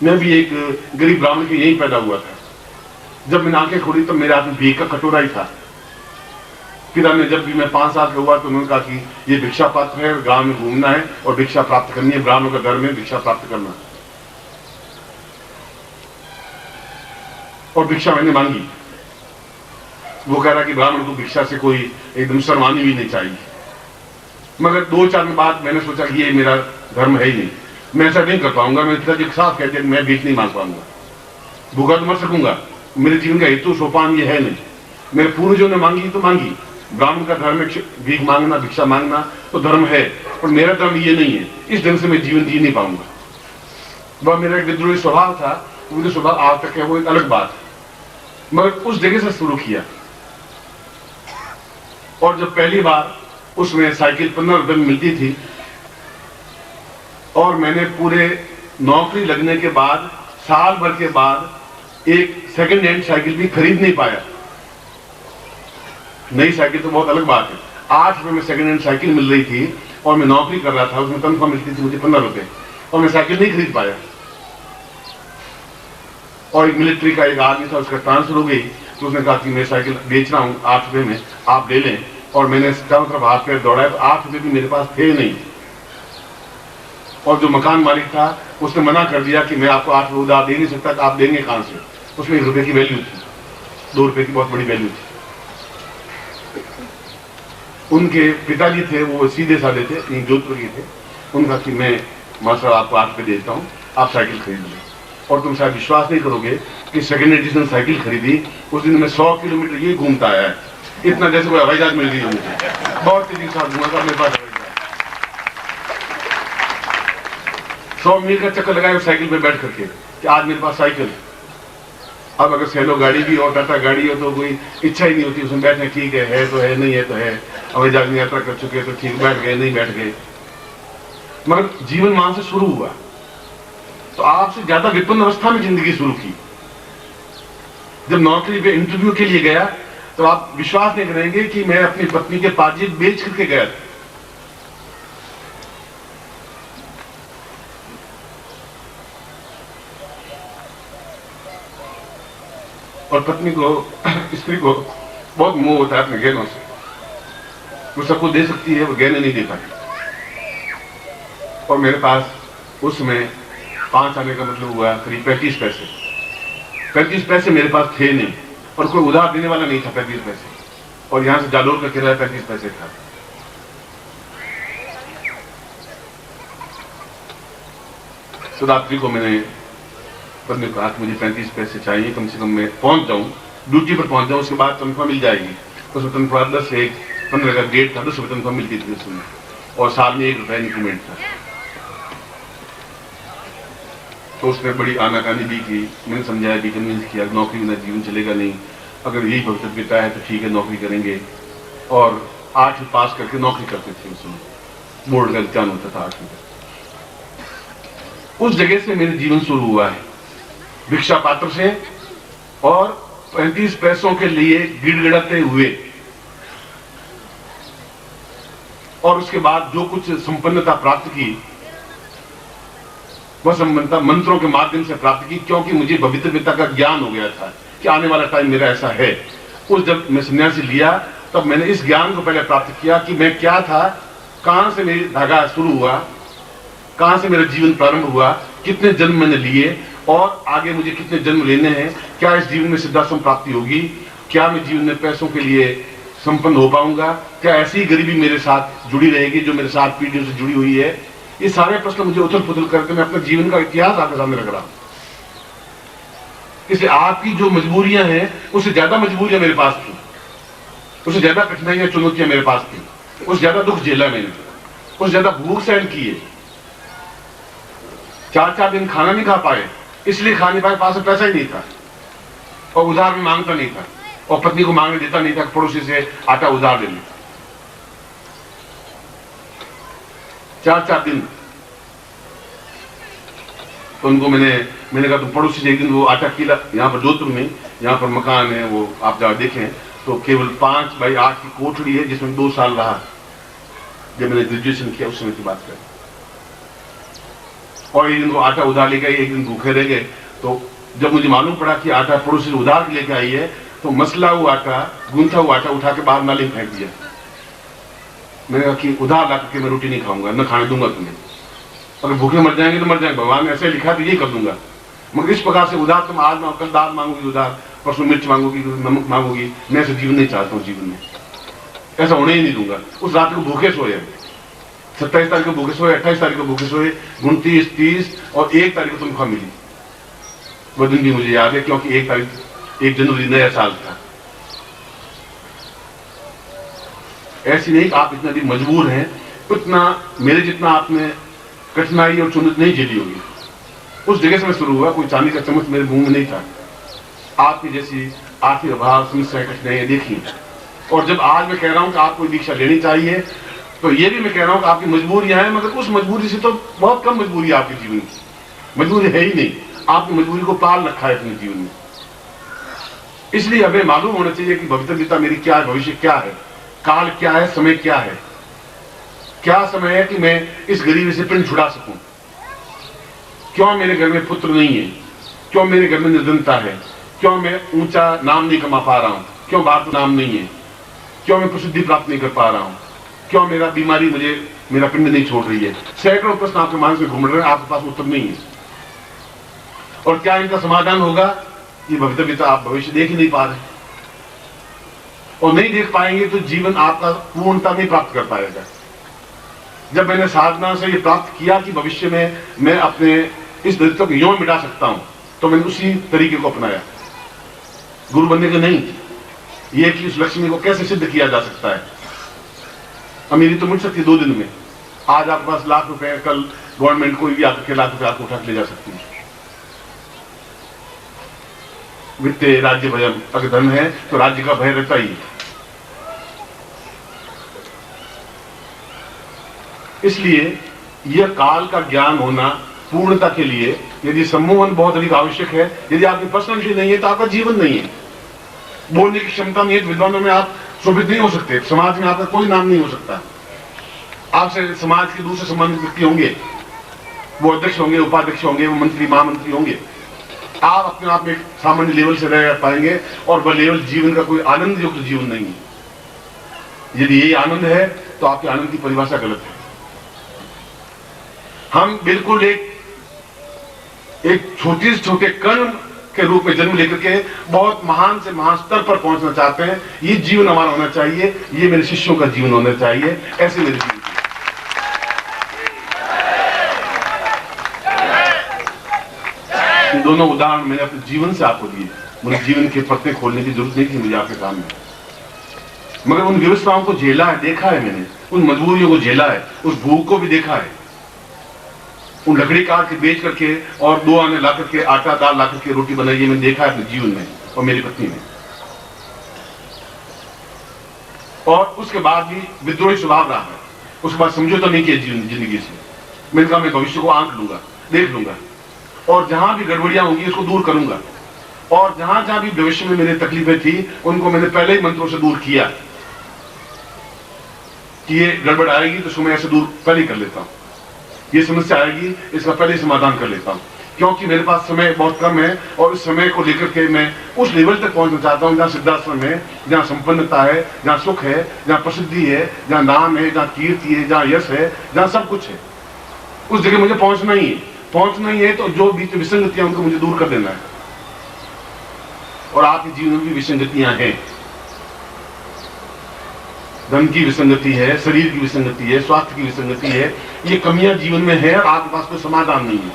मैं भी एक गरीब ब्राह्मण के यहीं पैदा हुआ था। जब मैंने आंखें खोली तो मेरे हाथ में भीख का कटोरा ही था। पिता ने जब भी मैं 5 साल का हुआ तो उन्होंने कहा कि ये भिक्षा पात्र है, गांव में घूमना है और भिक्षा प्राप्त करनी है, ब्राह्मणों का धर्म है भिक्षा प्राप्त करना। और भिक्षा मैंने मांगी। वो कह रहा कि ब्राह्मण को भिक्षा से कोई एकदम शर्मानी भी नहीं चाहिए। मगर 2-4 दिन बाद मैंने सोचा कि ये मेरा धर्म है ही नहीं, मैं ऐसा नहीं कर पाऊंगा। मेरे पिताजी के साथ कहते मैं भीख नहीं मांग पाऊंगा, भूखा तो मर सकूंगा, मेरे जीवन का हेतु सोपान ये है नहीं। मेरे पूर्वजों ने मांगी तो मांगी, ब्राह्मण का धर्म है भीख मांगना, भिक्षा मांगना तो धर्म है, पर मेरा धर्म ये नहीं है। इस ढंग से मैं जीवन जी नहीं पाऊंगा। वह मेरा एक विद्रोही स्वभाव था, मुझे स्वभाव आज तक है, वो एक अलग बात है। मगर उस जगह से शुरू किया। और जब पहली बार उसमें साइकिल 15 रुपए में मिलती थी और मैंने पूरे नौकरी लगने के बाद साल भर के बाद एक सेकंड हैंड साइकिल भी खरीद नहीं पाया। नई साइकिल तो बहुत अलग बात है। 8 रुपए में सेकंड हैंड साइकिल मिल रही थी और मैं नौकरी कर रहा था, उसमें तनख्वाह मिलती थी मुझे 15 रुपए और मैं साइकिल नहीं खरीद पाया। और एक मिलिट्री का एक आदमी था, उसका ट्रांसफर हो गई तो उसने कहा कि मैं साइकिल बेच रहा हूं 8 रुपए में, आप ले लें। और मैंने चारों तरफ हाथ पैर दौड़ाया तो 8 रुपए भी मेरे पास थे नहीं। और जो मकान मालिक था उसने मना कर दिया कि मैं आपको 8 रुपए उधार दे नहीं सकता, आप देंगे कहां से। उसमें 1 रुपए की वैल्यू थी, 2 रुपए की बहुत बड़ी वैल्यू थी। उनके पिताजी थे वो सीधे साधे थे, जोधपुर के थे। उनका कि मैं मास्टर आपको 8 रुपए देता हूं, आप साइकिल खरीद लें। और तुम शायद विश्वास नहीं करोगे कि सेकंड हैंड जिसने साइकिल खरीदी उस दिन मैं 100 किलोमीटर ये घूमता आया है, इतना जैसे कोई हवाई जहाज मिल गई मुझे। बहुत तेजी के साथ घूमा मेरे पास 100 मील का चक्कर लगाया साइकिल पे बैठ करके कि आज मेरे पास साइकिल। अब अगर सैलो गाड़ी भी और टाटा गाड़ी हो तो कोई इच्छा ही नहीं होती उसमें बैठने, ठीक है तो है, नहीं है तो है। हवाई जहाज में यात्रा कर चुके तो ठीक, बैठ गए नहीं बैठ गए। मगर जीवन वहां से शुरू हुआ। तो आपसे ज्यादा विपन्न अवस्था में जिंदगी शुरू की। जब नौकरी पे इंटरव्यू के लिए गया तो आप विश्वास नहीं करेंगे कि मैं अपनी पत्नी के पाजेब बेच करके गया था। और पत्नी को, स्त्री को बहुत मोह होता है अपने गहनों से। वो सबको दे सकती है, वो गहने नहीं दे पाती। और मेरे पास उसमें 5 आने का मतलब हुआ करीब 35 पैसे। 35 पैसे मेरे पास थे नहीं और कोई उधार देने वाला नहीं था 35 पैसे। और यहां से जालोर का किराया 35 पैसे था। तो रात्रि को मैंने पत्नी को कहा कि मुझे 35 पैसे चाहिए, कम से कम मैं पहुंच जाऊं, ड्यूटी पर पहुंच जाऊं, उसके बाद तनख्वाह मिल जाएगी। उसमें तनख्वाह 10 से 15 का डेट था, 10 रुपये तनख्वाह मिलती थी उसमें और साल में 1 रुपया इंक्रीमेंट था। तो उसने बड़ी आनाकानी भी की। मैंने समझाया भी, कन्विंस किया नौकरी बिना जीवन चलेगा नहीं, अगर यही भविष्यता है तो ठीक है नौकरी करेंगे। और 8वीं पास करके नौकरी करते थे उसमें, बोर्ड का इम्तिहान होता था 8वीं का। उस जगह से मेरे जीवन शुरू हुआ है, भिक्षा पात्र से और 35 पैसों के लिए गिड़गिड़ाते हुए। और उसके बाद जो कुछ संपन्नता प्राप्त की वह संपन्नता मंत्रों के माध्यम से प्राप्त की, क्योंकि मुझे पवित्रता का ज्ञान हो गया था कि आने वाला टाइम मेरा ऐसा है। उस जब मैं सन्यासी लिया तब मैंने इस ज्ञान को पहले प्राप्त किया कि मैं क्या था, कहां से मेरी धागा शुरू हुआ, कहां से मेरा जीवन प्रारंभ हुआ, कितने जन्म मैंने लिए और आगे मुझे कितने जन्म लेने हैं, क्या इस जीवन में सिद्धाश्रम प्राप्ति होगी, क्या मैं जीवन में पैसों के लिए संपन्न हो पाऊंगा, क्या ऐसी गरीबी मेरे साथ जुड़ी रहेगी जो मेरे साथ पीढ़ियों से जुड़ी हुई है। ये सारे प्रश्न मुझे उथल पुथल करके मैं अपने जीवन का इतिहास आपके सामने रख रहा हूं। इसलिए आपकी जो मजबूरियां हैं उससे ज्यादा मजबूरियां मेरे पास थी, उससे ज्यादा कठिनाइयां चुनौतियां मेरे पास थी, उससे ज्यादा दुख झेला मैंने, उससे ज्यादा भूख सहन किए। 4-4 दिन खाना नहीं खा पाए, इसलिए खा नहीं पाए, पास में पैसा ही नहीं था और उधार भी मांगता नहीं था और पत्नी को मांगने देता नहीं था, पड़ोसी से आटा उधार ले लेता। 4-4 दिन तो उनको मैंने कहा तुम पड़ोसी से एक दिन वो आटा किला, यहाँ पर जोधपुर में यहाँ पर मकान है, वो आप जहाँ देखें तो केवल 5 बाई 8 की कोठड़ी है जिसमें 2 साल रहा। जब मैंने ग्रेजुएशन किया उस समय की बात करें और एक दिन वो आटा उधार लेके आई, एक दिन भूखे रह गए। तो जब मुझे मालूम पड़ा कि आटा पड़ोसी से उधार लेके आई है, तो मसला हुआ आटा, गूंथा हुआ आटा उठा के बाहर नाले में फेंक दिया। मैंने कहा कि उधार ला करके मैं रोटी नहीं खाऊंगा, न खाने दूंगा तुम्हें, अगर भूखे मर जाएंगे तो मर जाएंगे, भगवान ने ऐसे लिखा तो यही कर दूंगा। मगर इस प्रकार से उधार तुम आज मांगो, कल दाल मांगोगी उधार, परसों मिर्च मांगोगी, नमक मांगोगी, मैं ऐसा जीवन नहीं चाहता हूँ। जीवन में ऐसा होने ही नहीं दूंगा। उस रात को भूखे सोए, 27 तारीख को भूखे सोए, 28 तारीख को भूखे सोए, 29, 30 और 1 तारीख को तनख्वाह मिली। वह दिन भी मुझे याद है, क्योंकि 1 जनवरी नया साल था। ऐसी नहीं कि आप इतना भी मजबूर हैं, उतना मेरे जितना आपने कठिनाई और चुनौत नहीं झेली होगी। उस जगह से मैं शुरू हुआ, कोई चांदी का चम्मच मेरे मुंह में नहीं था। आपकी जैसी आर्थिक अभाव, समस्याएं, कठिनाइयां देखी। और जब आज मैं कह रहा हूं कि आपको दीक्षा लेनी चाहिए, तो ये भी मैं कह रहा हूं कि आपकी मजबूरियां हैं, मगर उस मजबूरी से तो बहुत कम मजबूरी है आपके जीवन की। मजबूरी है ही नहीं, आपकी मजबूरी को पाल रखा है अपने जीवन में। इसलिए हमें मालूम होना चाहिए कि भविष्यता मेरी क्या है, भविष्य क्या है, काल क्या है, समय क्या है। क्या समय है कि मैं इस गरीबी से पिंड छुड़ा सकूं। क्यों मेरे घर में पुत्र नहीं है, क्यों मेरे घर में निर्धनता है, क्यों मैं ऊंचा नाम नहीं कमा पा रहा हूं, क्यों भारत नाम नहीं है, क्यों मैं प्रसिद्धि प्राप्त नहीं कर पा रहा हूं, क्यों मेरा बीमारी मुझे मेरा पिंड नहीं छोड़ रही है। सैकड़ों प्रश्न आपके मन में घूम रहे हैं, आपके पास उत्तर नहीं है। और क्या इनका समाधान होगा, ये भविष्य आप भविष्य देख ही नहीं पा रहे, और नहीं देख पाएंगे तो जीवन आपका पूर्णता नहीं प्राप्त कर पाएगा। जब मैंने साधना से ये प्राप्त किया कि भविष्य में मैं अपने इस दरिद्र को यूं मिटा सकता हूं, तो मैंने उसी तरीके को अपनाया। गुरु बनने का नहीं, ये कि उस लक्ष्मी को कैसे सिद्ध किया जा सकता है। अमीरी तो मिल सकती है 2 दिन में। आज आपके पास लाख रुपए, कल गवर्नमेंट कोई भी आकर के लाख रुपए आपको उठा के ले जा सकती है। वित्तीय राज्य भयम, अगर धन है तो राज्य का भय रहता ही है। इसलिए यह काल का ज्ञान होना पूर्णता के लिए, यदि सम्मोहन बहुत अधिक आवश्यक है, यदि आपकी पर्सनैलिटी नहीं है तो आपका जीवन नहीं है। बोलने की क्षमता नहीं है, विद्वानों में आप शोभित नहीं हो सकते, समाज में आपका कोई नाम नहीं हो सकता। आपसे समाज के दूसरे संबंधित व्यक्ति होंगे, वो अध्यक्ष होंगे, उपाध्यक्ष होंगे, वो मंत्री, महामंत्री होंगे। आप अपने आप में सामान्य लेवल से रह पाएंगे, और वह लेवल जीवन का कोई आनंद युक्त जीवन नहीं है। यदि यही आनंद है तो आपके आनंद की परिभाषा गलत है। हम बिल्कुल एक छोटे से छोटे कण के रूप में जन्म लेकर के बहुत महान से महान स्तर पर पहुंचना चाहते हैं। ये जीवन हमारा होना चाहिए, ये मेरे शिष्यों का जीवन होना चाहिए, ऐसे मेरे जीवन। दोनों उदाहरण मैंने अपने जीवन से आपको दिए। मुझे जीवन के पत्ते खोलने की जरूरत नहीं थी मुझे आपके सामने, मगर उन व्यवस्थाओं को झेला है, देखा है मैंने, उन मजबूरियों को झेला है, उस भूख को भी देखा है। उन लकड़ी काट के बेच करके और 2 आने ला करके आटा दाल ला करके रोटी बनाई, मैंने देखा है अपने जीवन में और मेरी पत्नी ने। और उसके बाद भी विद्रोही स्वभाव रहा है, उसके बाद समझौता नहीं किया जिंदगी से। मैंने कहा मैं भविष्य को आंक लूंगा, देख लूंगा, और जहां भी गड़बड़ियां होंगी उसको दूर करूंगा। और जहां जहां भी भविष्य में मेरी तकलीफें थी उनको मैंने पहले ही मंत्रों से दूर किया कि ये गड़बड़ आएगी तो उसको मैं ऐसे दूर पहले ही कर लेता हूं, ये समस्या आएगी इसका पहले ही समाधान कर लेता हूं, क्योंकि मेरे पास समय बहुत कम है। और उस समय को लेकर के मैं उस लेवल तक पहुंचना चाहता हूं जहां सिद्धाश्रम है, जहां संपन्नता है, जहां सुख है, जहां प्रसिद्धि है, जहां नाम है, जहां कीर्ति है, जहां यश है, जहां सब कुछ है। उस जगह मुझे पहुंचना ही है। पहुंचना ही है तो जो बीच विसंगतियां उनको मुझे दूर कर देना है। और आपके जीवन में भी विसंगतियां हैं, धन की विसंगति है, शरीर की विसंगति है, स्वास्थ्य की विसंगति है, ये कमियां जीवन में है और आपके पास कोई समाधान नहीं है।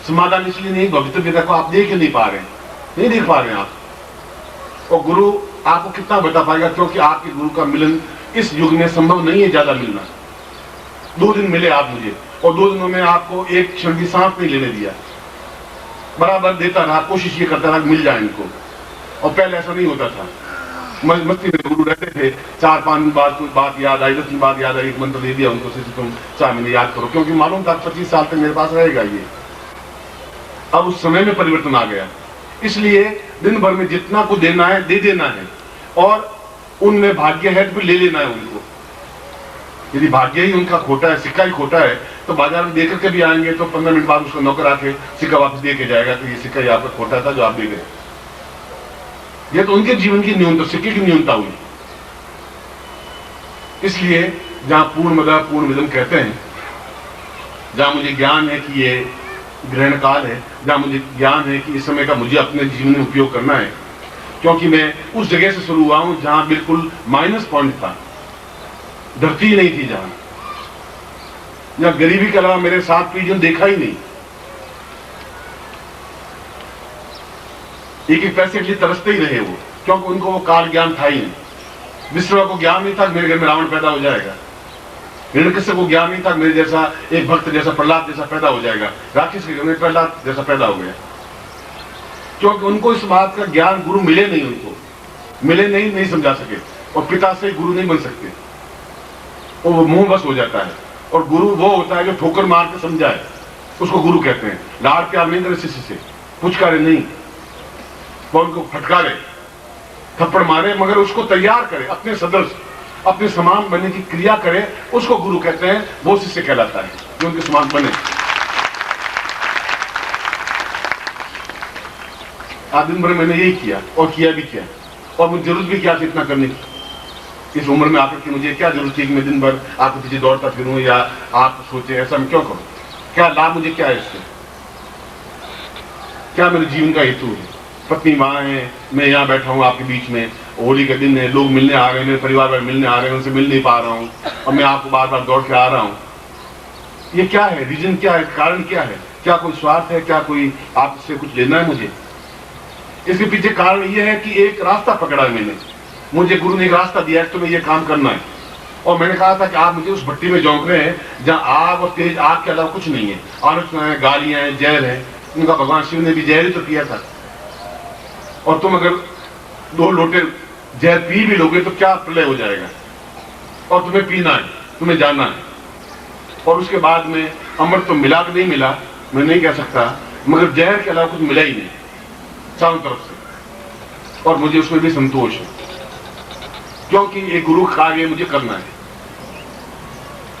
समाधान इसलिए नहीं, भविष्य को आप देख नहीं पा रहे, नहीं देख पा रहे हैं आप। और गुरु आपको कितना बता पाएगा, क्योंकि आपके गुरु का मिलन इस युग में संभव नहीं है ज्यादा मिलना। 2 दिन मिले आप मुझे, और 2 दिनों में आपको एक क्षण भी सांस नहीं लेने दिया। बराबर देता रहा, कोशिश ये करता रहा मिल जाए इनको। और पहले ऐसा नहीं होता था, मस्ती में गुरु रहते थे, 4-5 दिन बाद कोई बात याद आई, 10 दिन बाद याद आई, एक मंत्र दे दिया उनको, तुम 4 महीने याद करो, क्योंकि मालूम था 25 साल तक मेरे पास रहेगा ये। अब उस समय में परिवर्तन आ गया, इसलिए दिन भर में जितना को देना है दे देना है, और उनमें भाग्य है तो ले लेना है उनको। यदि भाग्य ही उनका खोटा है, सिक्का ही खोटा है, तो बाजार में देकर के भी आएंगे तो 15 मिनट बाद उसको नौकर आके सिक्का वापस दे के जाएगा कि ये सिक्का ही आपका खोटा था जो आप दे गए। ये तो उनके जीवन की न्यूनता, सिक्के की न्यूनता हुई। इसलिए जहां पूर्णमदः पूर्णमिदं कहते हैं, जहां मुझे ज्ञान है कि ये ग्रहण काल है, जहां मुझे ज्ञान है कि इस समय का मुझे अपने जीवन में उपयोग करना है, क्योंकि मैं उस जगह से शुरू हुआ हूं जहां बिल्कुल माइनस पॉइंट था, धरती नहीं थी, जहां गरीबी के अलावा मेरे साथ पीढ़ियों देखा ही नहीं। एक एक पैसे के लिए तरसते ही रहे वो, क्योंकि उनको वो काल ज्ञान था ही नहीं। विश्व को ज्ञान नहीं था मेरे घर में रावण पैदा हो जाएगा। हिरण्यकश्यप को ज्ञान नहीं था मेरे जैसा एक भक्त जैसा प्रहलाद जैसा पैदा हो जाएगा। राक्षस के घर में प्रहलाद जैसा पैदा हो गया, क्योंकि उनको इस बात का ज्ञान गुरु मिले नहीं, उनको मिले नहीं समझा सके। और पिता से गुरु नहीं बन सकते, और वो मुंह बस हो जाता है। और गुरु वो होता है जो ठोकर मार के समझाए, उसको गुरु कहते हैं। लाड़ प्यार नहीं करे शिष्य से, पुचकारे नहीं, वो उनको फटकारे, थप्पड़ मारे, मगर उसको तैयार करे, अपने सदस्य अपने समान बनने की क्रिया करे, उसको गुरु कहते हैं। वो शिष्य कहलाता है जो उनके समान बने। आज दिन भर मैंने यही किया और किया भी किया, और मुझे जरूरत भी क्या थी इतना करने की। इस उम्र में आकर के मुझे क्या जरूरत थी कि मैं दिन भर आपके पीछे दौड़ता फिरूं, या आप सोचे ऐसा मैं क्यों करूं? क्या लाभ मुझे, क्या है इससे? क्या मेरे जीवन का हेतु है? पत्नी वहां है, मैं यहाँ बैठा हूँ आपके बीच में, होली के दिन है, लोग मिलने आ रहे हैं, मेरे परिवार वाले मिलने आ रहे हैं, उनसे मिल नहीं पा रहा हूँ, और मैं आपको बार बार दौड़ के आ रहा हूँ। ये क्या है? रीजन क्या है? कारण क्या है? क्या कोई स्वार्थ है? क्या कोई आपसे कुछ लेना है मुझे? इसके पीछे कारण ये है कि एक रास्ता पकड़ा है मैंने, मुझे गुरु ने एक रास्ता दिया है, तुम्हें ये काम करना है। और मैंने कहा था कि आप मुझे उस भट्टी में झोंक रहे हैं जहां आग और तेज आग के अलावा कुछ नहीं है, आलोचना है, गालियां हैं, जहर है। उनका भगवान शिव ने भी जहर ही तो किया था। और तुम अगर 2 लोटे जहर पी भी लोगे तो क्या प्रलय हो जाएगा। और तुम्हें पीना है, तुम्हें जाना है। और उसके बाद में अमृत तो मिला कि नहीं मिला मैं नहीं कह सकता, मगर जहर के अलावा कुछ मिला ही नहीं चारों तरफ से। और मुझे उसमें भी संतोष है, क्योंकि एक गुरु का कार्य मुझे करना है।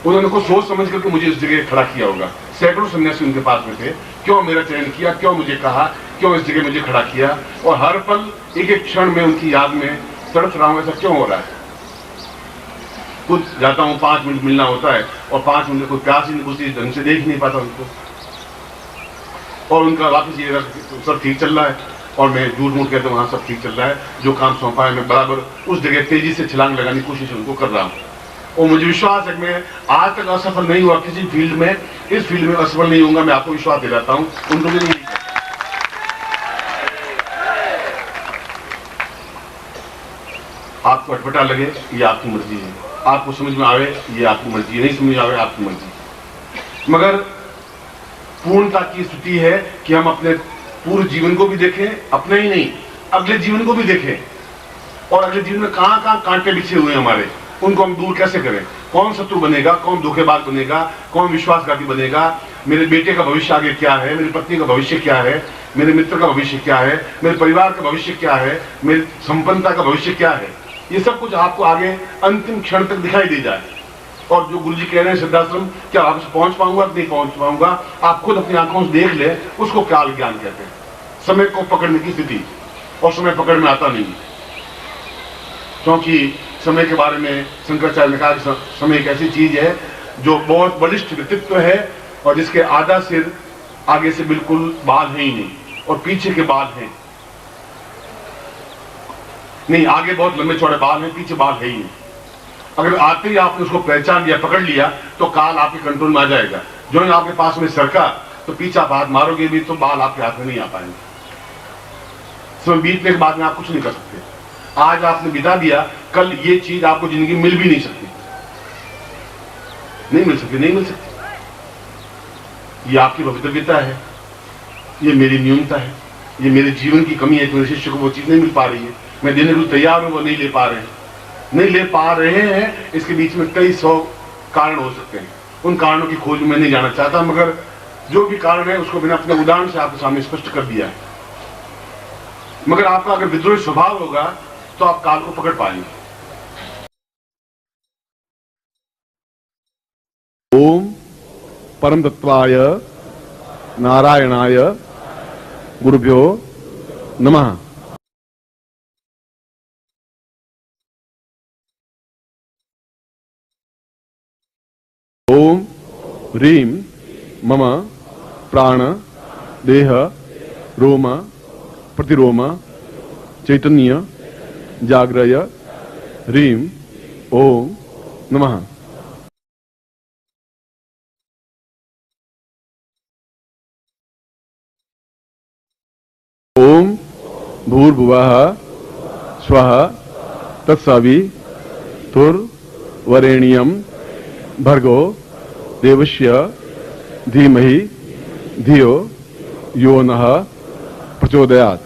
उन्होंने कुछ सोच समझ करके मुझे इस जगह खड़ा किया होगा। सैकड़ों सन्यासी उनके पास में थे, क्यों मेरा चयन किया, क्यों मुझे कहा, क्यों इस जगह मुझे खड़ा किया। और हर पल एक एक क्षण में उनकी याद में तड़प रहा हूं, ऐसा क्यों हो रहा है। खुद जाता हूं, 5 मिनट मिलना होता है, और 5 मिनट कोई प्यास ही नहीं बुझती, ढंग से देख नहीं पाता उनको। और उनका वापस ये सब ठीक चल रहा है, और मैं झूठ मूठ कहता हूँ वहां सब ठीक चल रहा है। जो काम सौंपा है मैं बराबर उस जगह तेजी से छलांग लगाने की कोशिश उनको कर रहा हूँ। और मुझे विश्वास है कि मैं आज तक असफल नहीं हुआ किसी फील्ड में, इस फील्ड में असफल नहीं होऊंगा, मैं आपको विश्वास दिलाता हूँ। उनको भी नहीं। आपको अटपटा लगे ये आपकी मर्जी है, आपको समझ में आवे ये आपकी मर्जी, नहीं समझ में आवे आपकी मर्जी। मगर पूर्णता की स्थिति है कि हम अपने पूरे जीवन को भी देखें, अपने ही नहीं अगले जीवन को भी देखें, और अगले जीवन में कहां कहां कांटे बिछे हुए हैं हमारे, उनको हम दूर कैसे करें। कौन शत्रु बनेगा, कौन धोखेबाज बनेगा, कौन विश्वासघाती बनेगा, मेरे बेटे का भविष्य आगे क्या है, मेरी पत्नी का भविष्य क्या है, मेरे मित्र का भविष्य क्या है, मेरे परिवार का भविष्य क्या है, मेरी संपन्नता का भविष्य क्या है, ये सब कुछ आपको आगे अंतिम क्षण तक दिखाई दे जाए। और जो गुरुजी कह रहे हैं सिद्धाश्रम, क्या आप पहुंच पाऊंगा नहीं पहुंच पाऊंगा, आप खुद अपनी आंखों से देख ले, उसको काल ज्ञान कहते हैं। समय को पकड़ने की स्थिति, और समय पकड़ में आता नहीं, क्योंकि समय के बारे में शंकराचार्य ने कहा कि समय एक ऐसी चीज है जो बहुत बलिष्ठ व्यक्तित्व है, और जिसके आधा सिर आगे से बिल्कुल बाल है ही नहीं, और पीछे के बाल हैं नहीं, आगे बहुत लंबे चौड़े बाल हैं, पीछे बाल है ही नहीं। अगर आते ही आपने उसको पहचान लिया, पकड़ लिया, तो काल आपके कंट्रोल में आ जाएगा। जो ही आपके पास में सरका तो पीछे आप हाथ मारोगे भी तो बाल आपके हाथ में नहीं आ पाएंगे। समय बीतने के बाद में आप कुछ नहीं कर सकते। आज आपने बिता दिया, कल ये चीज आपको जिंदगी मिल भी नहीं सकती, नहीं मिल सकती, नहीं मिल सकती। ये आपकी भवितव्यता है, ये मेरी न्यूनता है, ये मेरे जीवन की कमी है कि मेरे शिष्य को वो चीज नहीं मिल पा रही है। मैं देने को तैयार हूं, वो नहीं ले पा रहे हैं, नहीं ले पा रहे हैं। इसके बीच में कई 100 कारण हो सकते हैं, उन कारणों की खोज में नहीं जाना चाहता, मगर जो भी कारण है उसको मैंने अपने उदाहरण से आपके सामने स्पष्ट कर दिया है। मगर आपका अगर विद्रोही स्वभाव होगा तो आप काल को पकड़ पाएंगे। ओम परम तत्वाय नारायणाय गुरुभ्यो नमः। ओम ह्रीं मम प्राण देह रोम प्रतिरोम चैतन्य जाग्रय ह्रीं ओम नमः। ओम भूर्भुवः स्वः तत्सवितुर्वरेण्यं भर्गो देवस्य धीमहि धियो यो नः प्रचोदयात्।